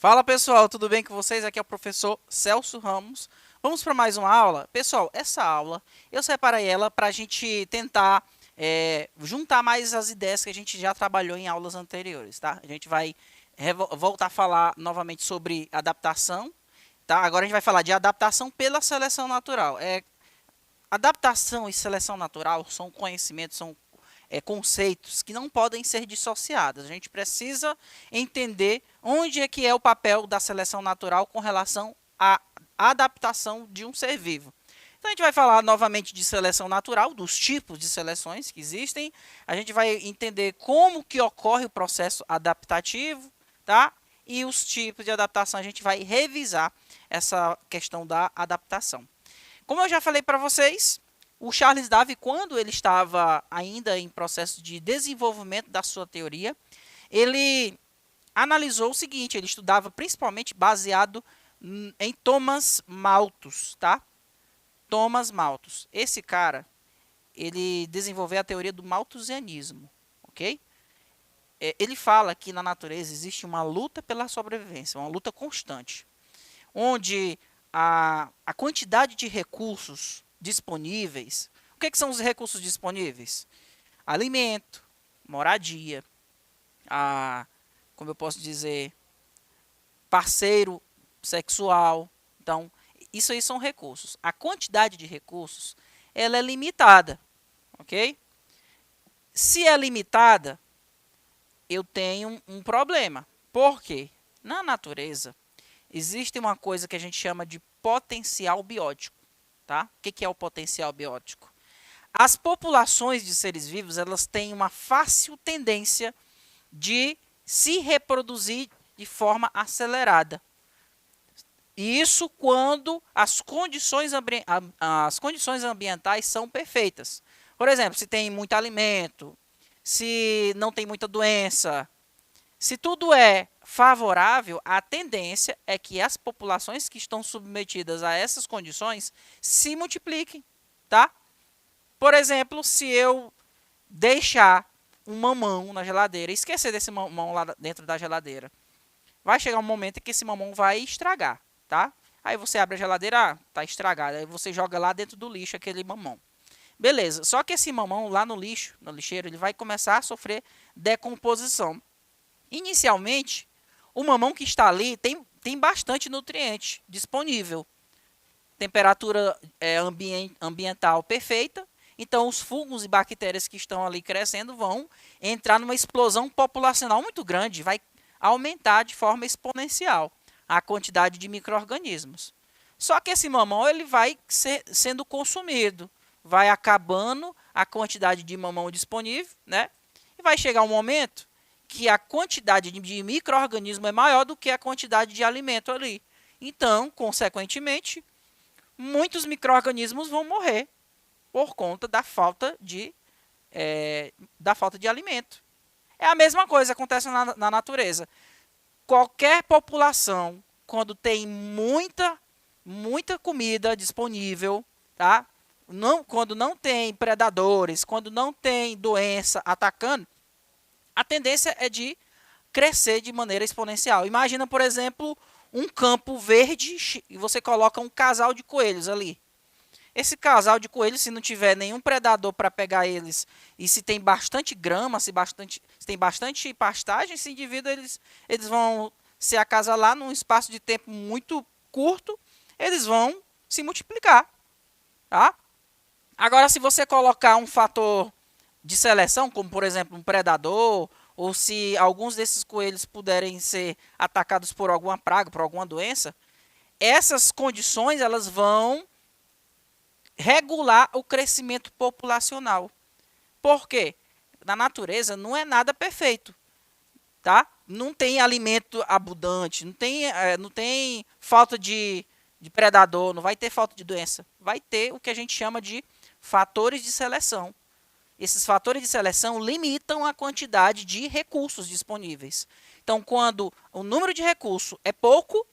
Fala pessoal, tudo bem com vocês? Aqui é o professor Celso Ramos. Vamos para mais uma aula? Pessoal, essa aula eu separei ela para a gente tentar juntar mais as ideias que a gente já trabalhou em aulas anteriores, tá? A gente vai voltar a falar novamente sobre adaptação, tá? Agora a gente vai falar de adaptação pela seleção natural. Adaptação e seleção natural são conhecimentos, são conceitos que não podem ser dissociados. A gente precisa entender onde é que é o papel da seleção natural com relação à adaptação de um ser vivo. Então a gente vai falar novamente de seleção natural, dos tipos de seleções que existem. A gente vai entender como que ocorre o processo adaptativo, tá? E os tipos de adaptação, a gente vai revisar essa questão da adaptação. Como eu já falei para vocês, o Charles Darwin, quando ele estava ainda em processo de desenvolvimento da sua teoria, ele analisou o seguinte, ele estudava principalmente baseado em Thomas Malthus, tá? Thomas Malthus. Esse cara, ele desenvolveu a teoria do malthusianismo, ok? Ele fala que na natureza existe uma luta pela sobrevivência, uma luta constante, onde a quantidade de recursos disponíveis. O que são os recursos disponíveis? Alimento, moradia, como eu posso dizer, parceiro sexual. Então, isso aí são recursos. A quantidade de recursos, ela é limitada, ok? Se é limitada, eu tenho um problema. Por quê? Na natureza, existe uma coisa que a gente chama de potencial biótico. Tá? O que é o potencial biótico? As populações de seres vivos, elas têm uma fácil tendência de se reproduzir de forma acelerada. Isso quando as condições ambientais são perfeitas. Por exemplo, se tem muito alimento, se não tem muita doença, se tudo é favorável, a tendência é que as populações que estão submetidas a essas condições se multipliquem, tá? Por exemplo, se eu deixar um mamão na geladeira, esquecer desse mamão lá dentro da geladeira, vai chegar um momento em que esse mamão vai estragar, tá? Aí você abre a geladeira, tá estragado, aí você joga lá dentro do lixo aquele mamão. Beleza, só que esse mamão lá no lixo, no lixeiro, ele vai começar a sofrer decomposição. Inicialmente, o mamão que está ali tem bastante nutriente disponível. Temperatura ambiental perfeita. Então, os fungos e bactérias que estão ali crescendo vão entrar numa explosão populacional muito grande. Vai aumentar de forma exponencial a quantidade de micro-organismos. Só que esse mamão ele vai sendo consumido. Vai acabando a quantidade de mamão disponível, né? E vai chegar um momento que a quantidade de micro-organismo é maior do que a quantidade de alimento ali. Então, consequentemente, muitos micro-organismos vão morrer por conta da falta de alimento. É a mesma coisa que acontece na natureza. Qualquer população, quando tem muita comida disponível, tá? Quando não tem predadores, quando não tem doença atacando, a tendência é de crescer de maneira exponencial. Imagina, por exemplo, um campo verde e você coloca um casal de coelhos ali. Esse casal de coelhos, se não tiver nenhum predador para pegar eles, e se tem bastante grama, se tem bastante pastagem, esse indivíduo eles vão se acasalar num espaço de tempo muito curto, eles vão se multiplicar. Tá? Agora, se você colocar um fator de seleção, como por exemplo um predador, ou se alguns desses coelhos puderem ser atacados por alguma praga, por alguma doença, essas condições elas vão regular o crescimento populacional. Por quê? Na natureza não é nada perfeito, tá? Não tem alimento abundante, não tem falta de predador, não vai ter falta de doença. Vai ter o que a gente chama de fatores de seleção. Esses fatores de seleção limitam a quantidade de recursos disponíveis. Então, quando o número de recursos é pouco,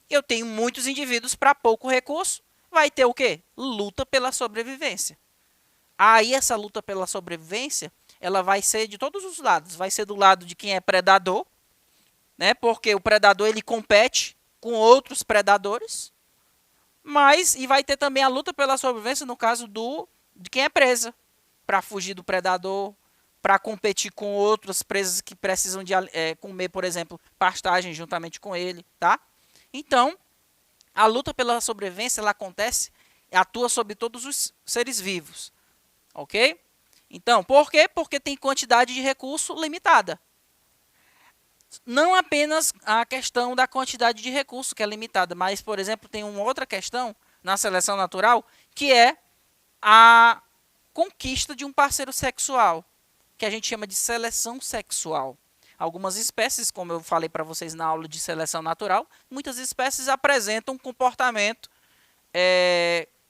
eu tenho muitos indivíduos para pouco recurso, vai ter o quê? Luta pela sobrevivência. Aí essa luta pela sobrevivência, ela vai ser de todos os lados. Vai ser do lado de quem é predador, né? Porque o predador ele compete com outros predadores, mas e vai ter também a luta pela sobrevivência no caso de quem é presa, para fugir do predador, para competir com outras presas que precisam de comer, por exemplo, pastagem juntamente com ele, tá? Então, a luta pela sobrevivência ela acontece e atua sobre todos os seres vivos, ok? Então, por quê? Porque tem quantidade de recurso limitada. Não apenas a questão da quantidade de recurso que é limitada, mas, por exemplo, tem uma outra questão na seleção natural, que é a conquista de um parceiro sexual, que a gente chama de seleção sexual. Algumas espécies, como eu falei para vocês na aula de seleção natural, muitas espécies apresentam um comportamento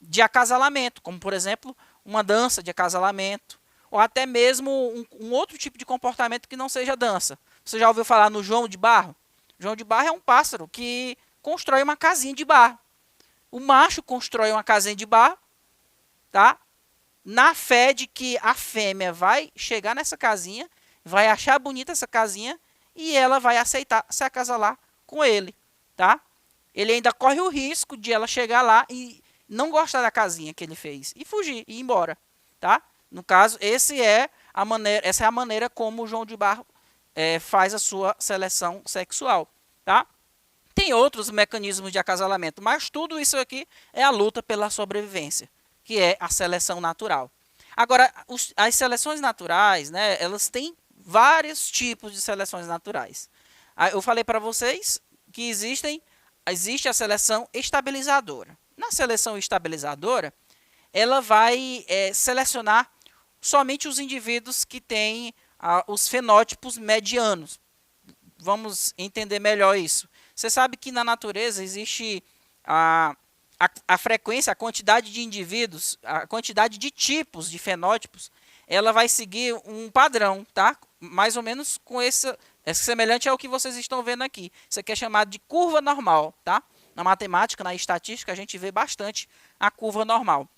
de acasalamento, como, por exemplo, uma dança de acasalamento, ou até mesmo um outro tipo de comportamento que não seja dança. Você já ouviu falar no João de Barro? João de Barro é um pássaro que constrói uma casinha de barro. O macho constrói uma casinha de barro, tá? Na fé de que a fêmea vai chegar nessa casinha, vai achar bonita essa casinha e ela vai aceitar se acasalar com ele, tá? Ele ainda corre o risco de ela chegar lá e não gostar da casinha que ele fez e fugir e ir embora, tá? No caso, essa é a maneira como o João de Barro faz a sua seleção sexual, tá? Tem outros mecanismos de acasalamento, mas tudo isso aqui é a luta pela sobrevivência, que é a seleção natural. Agora, as seleções naturais, né, elas têm vários tipos de seleções naturais. Eu falei para vocês que existe a seleção estabilizadora. Na seleção estabilizadora, ela vai selecionar somente os indivíduos que têm os fenótipos medianos. Vamos entender melhor isso. Você sabe que na natureza existe a frequência, a quantidade de indivíduos, a quantidade de tipos de fenótipos, ela vai seguir um padrão, tá? Mais ou menos com esse semelhante ao que vocês estão vendo aqui. Isso aqui é chamado de curva normal, tá? Na matemática, na estatística, a gente vê bastante a curva normal.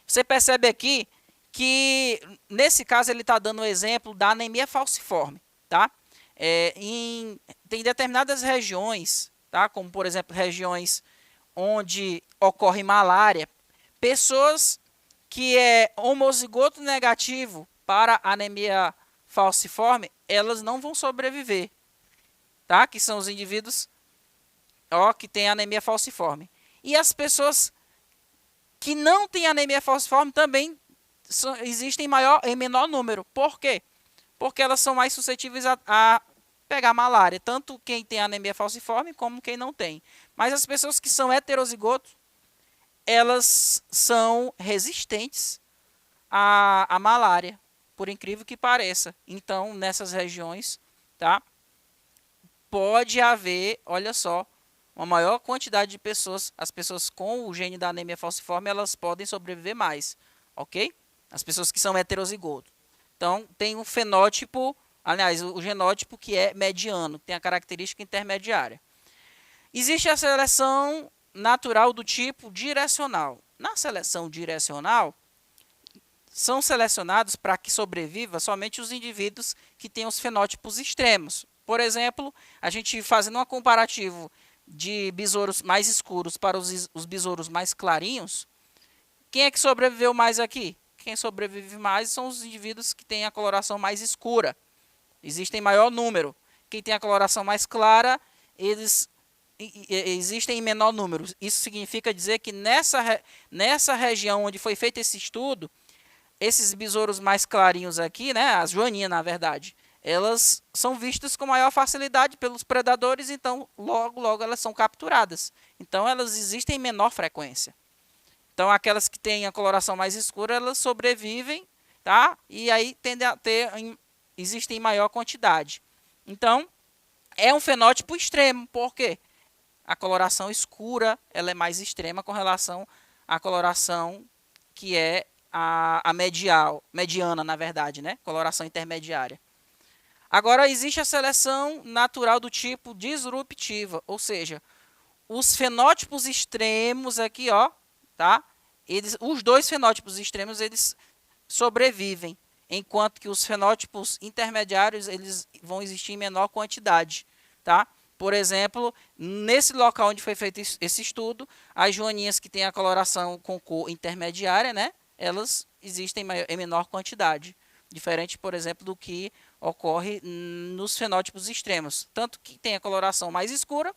Você percebe aqui que, nesse caso, ele está dando o exemplo da anemia falciforme, tá? Tem determinadas regiões, tá? Como, por exemplo, regiões onde ocorre malária, pessoas que é homozigoto negativo para anemia falciforme, elas não vão sobreviver, tá? Que são os indivíduos que têm anemia falciforme. E as pessoas que não têm anemia falciforme também existem em menor número. Por quê? Porque elas são mais suscetíveis a pegar malária, tanto quem tem anemia falciforme como quem não tem. Mas as pessoas que são heterozigotos, elas são resistentes à malária, por incrível que pareça. Então, nessas regiões, tá, pode haver, olha só, uma maior quantidade de pessoas, as pessoas com o gene da anemia falciforme, elas podem sobreviver mais, ok? As pessoas que são heterozigotos. Então, tem um fenótipo, aliás, o genótipo que é mediano, tem a característica intermediária. Existe a seleção natural do tipo direcional. Na seleção direcional, são selecionados para que sobreviva somente os indivíduos que têm os fenótipos extremos. Por exemplo, a gente fazendo um comparativo de besouros mais escuros para os besouros mais clarinhos, quem é que sobreviveu mais aqui? Quem sobrevive mais são os indivíduos que têm a coloração mais escura. Existem maior número. Quem tem a coloração mais clara, eles existem em menor número. Isso significa dizer que nessa região onde foi feito esse estudo, esses besouros mais clarinhos aqui, né, as joaninhas na verdade, elas são vistas com maior facilidade pelos predadores, então logo elas são capturadas. Então elas existem em menor frequência. Então aquelas que têm a coloração mais escura, elas sobrevivem, tá? E aí tendem a existem em maior quantidade. Então é um fenótipo extremo, por quê? A coloração escura ela é mais extrema com relação à coloração que é a mediana, na verdade, né? Coloração intermediária. Agora, existe a seleção natural do tipo disruptiva, ou seja, os fenótipos extremos aqui, ó, tá? Os dois fenótipos extremos, eles sobrevivem, enquanto que os fenótipos intermediários, eles vão existir em menor quantidade, tá? Por exemplo, nesse local onde foi feito esse estudo, as joaninhas que têm a coloração com cor intermediária, né, elas existem em menor quantidade, diferente, por exemplo, do que ocorre nos fenótipos extremos, tanto que tem a coloração mais escura,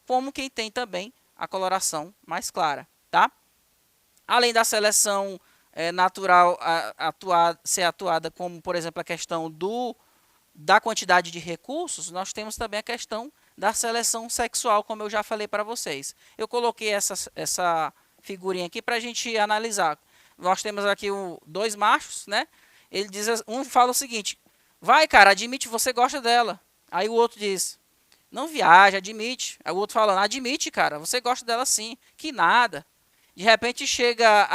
como quem tem também a coloração mais clara, tá? Além da seleção natural ser atuada, como, por exemplo, a questão da quantidade de recursos, nós temos também a questão da seleção sexual, como eu já falei para vocês. Eu coloquei essa figurinha aqui para a gente analisar. Nós temos aqui dois machos, né? Ele diz, um fala o seguinte: vai, cara, admite, você gosta dela. Aí o outro diz: não viaja, admite. Aí o outro fala: admite, cara, você gosta dela sim. Que nada. De repente chega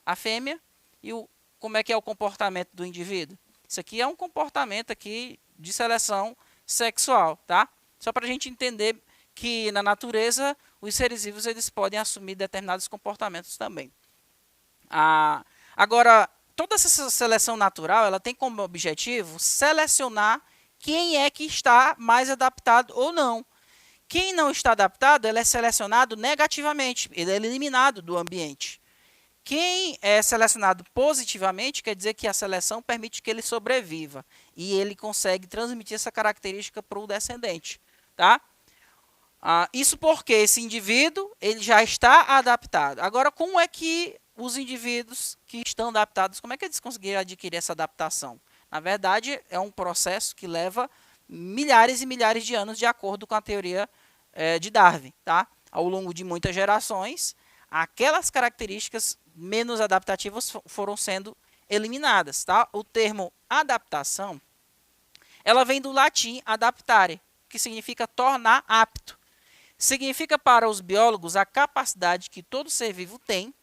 a fêmea e como é que é o comportamento do indivíduo? Isso aqui é um comportamento aqui de seleção sexual, tá? Só para a gente entender que na natureza os seres vivos eles podem assumir determinados comportamentos também. Agora, toda essa seleção natural ela tem como objetivo selecionar quem é que está mais adaptado ou não. Quem não está adaptado, ele é selecionado negativamente, ele é eliminado do ambiente. Quem é selecionado positivamente, quer dizer que a seleção permite que ele sobreviva e ele consegue transmitir essa característica para o descendente, tá? Isso porque esse indivíduo ele já está adaptado. Agora, como é que os indivíduos que estão adaptados, como é que eles conseguiram adquirir essa adaptação? Na verdade, é um processo que leva milhares e milhares de anos, de acordo com a teoria de Darwin, tá? Ao longo de muitas gerações, aquelas características menos adaptativas foram sendo eliminadas, tá? O termo adaptação, ela vem do latim adaptare, que significa tornar apto. Significa para os biólogos a capacidade que todo ser vivo tem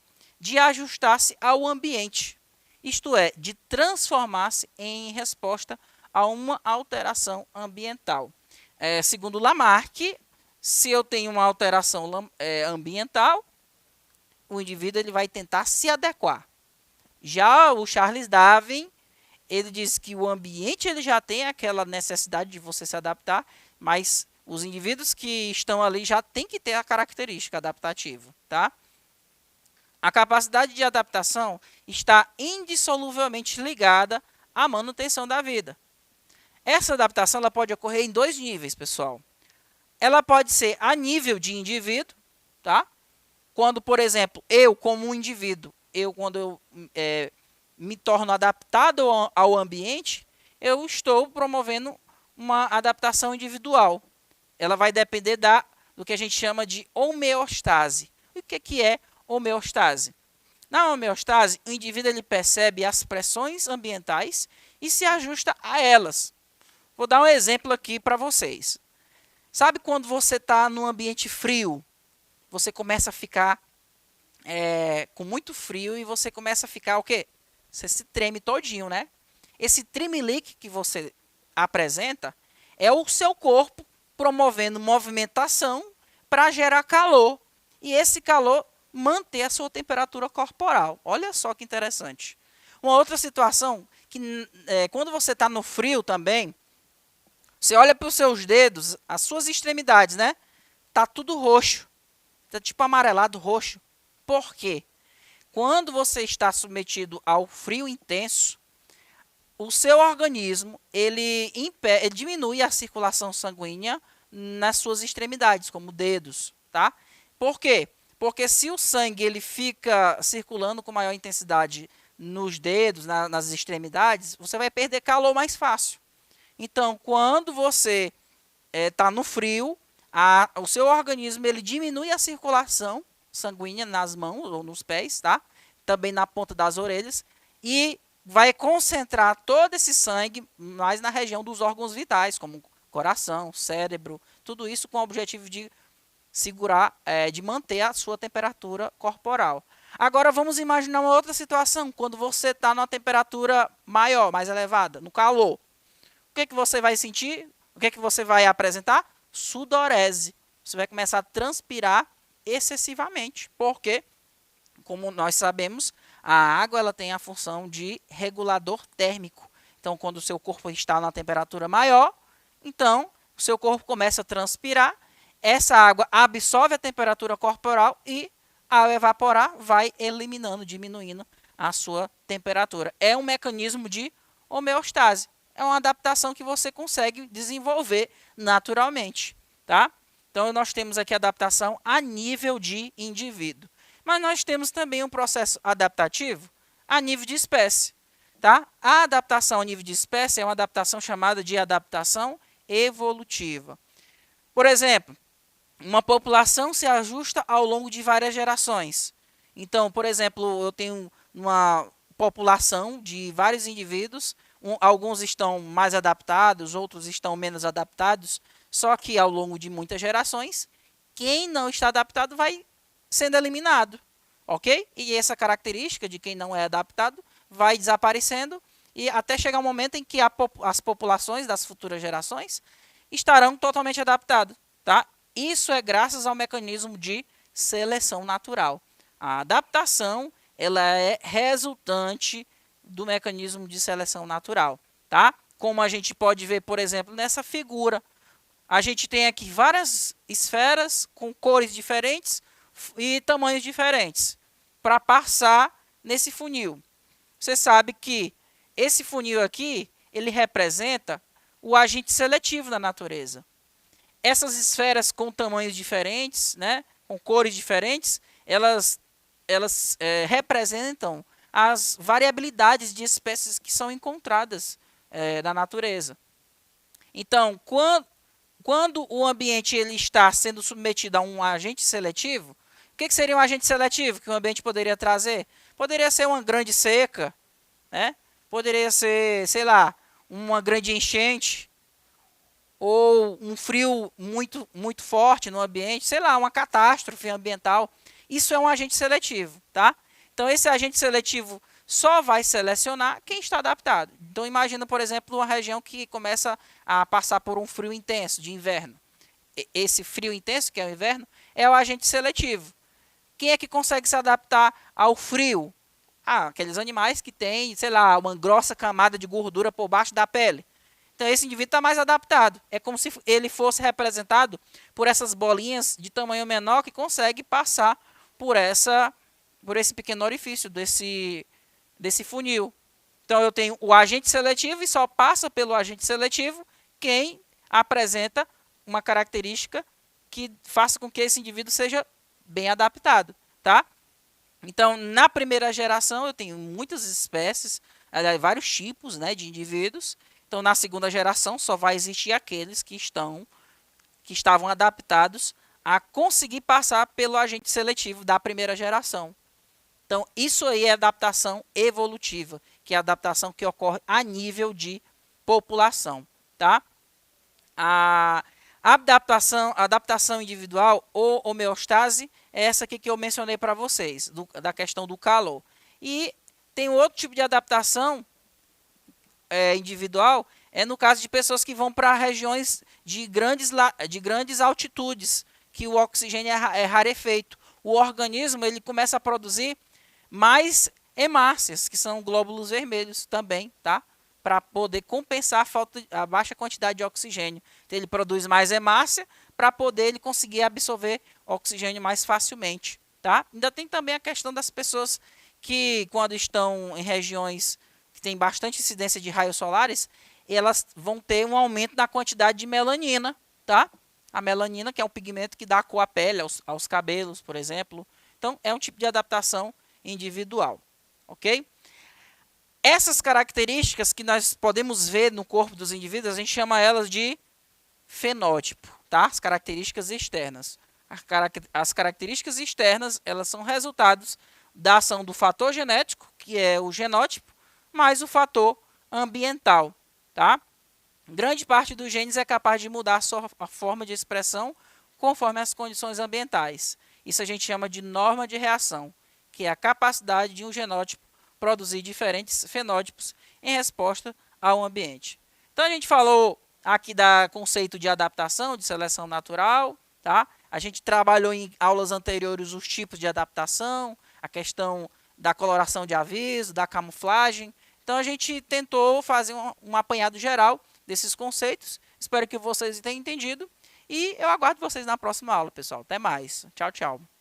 de ajustar-se ao ambiente, isto é, de transformar-se em resposta a uma alteração ambiental. Segundo Lamarck, se eu tenho uma alteração ambiental, o indivíduo ele vai tentar se adequar. Já o Charles Darwin, ele diz que o ambiente ele já tem aquela necessidade de você se adaptar, mas os indivíduos que estão ali já têm que ter a característica adaptativa, tá? A capacidade de adaptação está indissoluvelmente ligada à manutenção da vida. Essa adaptação ela pode ocorrer em dois níveis, pessoal. Ela pode ser a nível de indivíduo, tá? Quando, por exemplo, eu como um indivíduo, quando eu me torno adaptado ao ambiente, eu estou promovendo uma adaptação individual. Ela vai depender do que a gente chama de homeostase. O que é homeostase? Na homeostase, o indivíduo ele percebe as pressões ambientais e se ajusta a elas. Vou dar um exemplo aqui para vocês. Sabe quando você está num ambiente frio, você começa a ficar com muito frio e você começa a ficar o quê? Você se treme todinho, né? Esse tremelique que você apresenta é o seu corpo promovendo movimentação para gerar calor. E esse calor manter a sua temperatura corporal. Olha só que interessante. Uma outra situação, que quando você está no frio também, você olha para os seus dedos, as suas extremidades, né? Tá tudo roxo. Tá tipo amarelado roxo. Por quê? Quando você está submetido ao frio intenso, o seu organismo ele diminui a circulação sanguínea nas suas extremidades, como dedos, tá? Por quê? Porque se o sangue ele fica circulando com maior intensidade nos dedos, nas extremidades, você vai perder calor mais fácil. Então, quando você está no frio, o seu organismo ele diminui a circulação sanguínea nas mãos ou nos pés, tá? Também na ponta das orelhas, e vai concentrar todo esse sangue mais na região dos órgãos vitais, como coração, cérebro, tudo isso com o objetivo de segurar, de manter a sua temperatura corporal. Agora vamos imaginar uma outra situação, quando você está numa temperatura maior, mais elevada, no calor. O que você vai sentir? O que você vai apresentar? Sudorese. Você vai começar a transpirar excessivamente, porque, como nós sabemos, a água ela tem a função de regulador térmico. Então, quando o seu corpo está na temperatura maior, então o seu corpo começa a transpirar, essa água absorve a temperatura corporal e, ao evaporar, vai eliminando, diminuindo a sua temperatura. É um mecanismo de homeostase. É uma adaptação que você consegue desenvolver naturalmente, tá? Então, nós temos aqui a adaptação a nível de indivíduo. Mas nós temos também um processo adaptativo a nível de espécie, tá? A adaptação a nível de espécie é uma adaptação chamada de adaptação evolutiva. Por exemplo, uma população se ajusta ao longo de várias gerações. Então, por exemplo, eu tenho uma população de vários indivíduos, alguns estão mais adaptados, outros estão menos adaptados, só que ao longo de muitas gerações, quem não está adaptado vai sendo eliminado, ok? E essa característica de quem não é adaptado vai desaparecendo e até chegar um momento em que as populações das futuras gerações estarão totalmente adaptadas, tá? Isso é graças ao mecanismo de seleção natural. A adaptação, ela é resultante do mecanismo de seleção natural, tá? Como a gente pode ver, por exemplo, nessa figura. A gente tem aqui várias esferas com cores diferentes e tamanhos diferentes para passar nesse funil. Você sabe que esse funil aqui, ele representa o agente seletivo da natureza. Essas esferas com tamanhos diferentes, né, com cores diferentes, elas representam as variabilidades de espécies que são encontradas na natureza. Então, quando o ambiente ele está sendo submetido a um agente seletivo, o que seria um agente seletivo que o ambiente poderia trazer? Poderia ser uma grande seca, né? Poderia ser, sei lá, uma grande enchente, ou um frio muito forte no ambiente, sei lá, uma catástrofe ambiental. Isso é um agente seletivo, tá? Então, esse agente seletivo só vai selecionar quem está adaptado. Então, imagina, por exemplo, uma região que começa a passar por um frio intenso de inverno. Esse frio intenso, que é o inverno, é o agente seletivo. Quem é que consegue se adaptar ao frio? Aqueles animais que têm, sei lá, uma grossa camada de gordura por baixo da pele. Então, esse indivíduo está mais adaptado. É como se ele fosse representado por essas bolinhas de tamanho menor que consegue passar por esse pequeno orifício desse funil. Então, eu tenho o agente seletivo e só passa pelo agente seletivo quem apresenta uma característica que faça com que esse indivíduo seja bem adaptado, tá? Então, na primeira geração, eu tenho muitas espécies, vários tipos, né, de indivíduos. Então, na segunda geração, só vai existir aqueles que estavam adaptados a conseguir passar pelo agente seletivo da primeira geração. Então, isso aí é adaptação evolutiva, que é a adaptação que ocorre a nível de população, tá? A adaptação individual ou homeostase é essa aqui que eu mencionei para vocês, da questão do calor. E tem outro tipo de adaptação individual, no caso de pessoas que vão para regiões de grandes altitudes, que o oxigênio é rarefeito. O organismo ele começa a produzir mais hemácias, que são glóbulos vermelhos também, tá? Para poder compensar a baixa quantidade de oxigênio. Então, ele produz mais hemácia para poder ele conseguir absorver oxigênio mais facilmente, tá? Ainda tem também a questão das pessoas que, quando estão em regiões que tem bastante incidência de raios solares, elas vão ter um aumento na quantidade de melanina, tá? A melanina, que é um pigmento que dá cor à pele, aos cabelos, por exemplo. Então, é um tipo de adaptação individual, ok? Essas características que nós podemos ver no corpo dos indivíduos, a gente chama elas de fenótipo, tá? As características externas. As características externas, elas são resultados da ação do fator genético, que é o genótipo, mais o fator ambiental, tá? Grande parte dos genes é capaz de mudar a forma de expressão conforme as condições ambientais. Isso a gente chama de norma de reação, que é a capacidade de um genótipo produzir diferentes fenótipos em resposta ao ambiente. Então, a gente falou aqui do conceito de adaptação, de seleção natural, tá? A gente trabalhou em aulas anteriores os tipos de adaptação, a questão da coloração de aviso, da camuflagem. Então, a gente tentou fazer um apanhado geral desses conceitos Espero que vocês tenham entendido e eu aguardo vocês na próxima aula, pessoal. Até mais. Tchau, tchau.